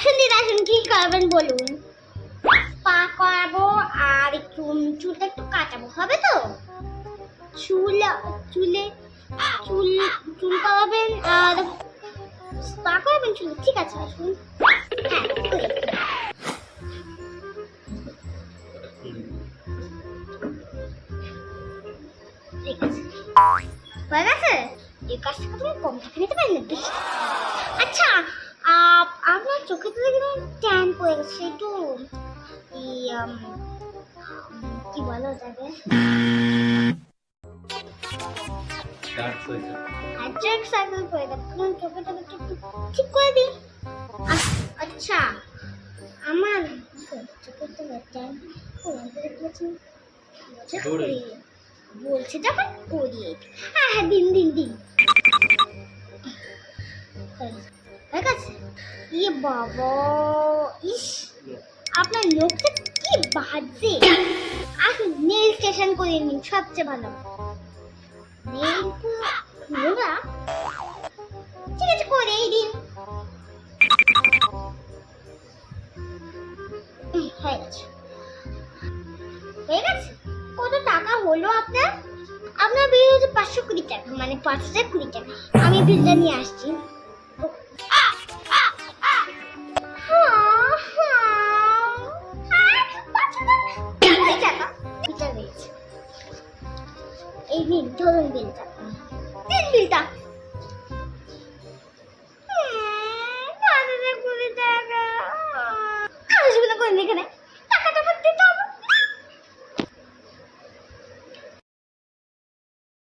আসুন দিদি আসুন, কি করবেন বলুন। পা করাবো আর একটু চুলটা একটু কাটাবো, হবে তো? চুল চুলে চুল চুল করাবেন আর স্পা করবেন চুল, ঠিক আছে আসুন। হ্যাঁ করি। ঠিক আছে, হয়ে গেছে। এই কাজটা তুমি কম টাকা নিতে পারেন না। আচ্ছা, আপনার চোখে তো দেখি ট্যান পড়ে গেছে, একটু কি বলা যাবে, ডার্ক সার্কেল পড়ে গেছে, তোমার চোখে একটু ঠিক করে দিই। আচ্ছা, আমার চোখে তো ট্যান বলছে যখন করিয়ে, হ্যাঁ হ্যাঁ দিন দিন দিন। ঠিক আছে। ইয়ে বাবা, ইস আপনার লোকটা কি বাজে। আসুন নেল স্টেশন করে নিন, সবচেয়ে ভালো। নেল নোরা, ঠিক আছে করেই দিন। হয়ে গেছে হয়ে গেছে। কত টাকা হলো আপনার? আপনার বিল হচ্ছে 520 টাকা, মানে 5020 টাকা। আমি বিলটা নিয়ে আসছি। এই নিন, ধরুন বিলটা। দিন বিলটা।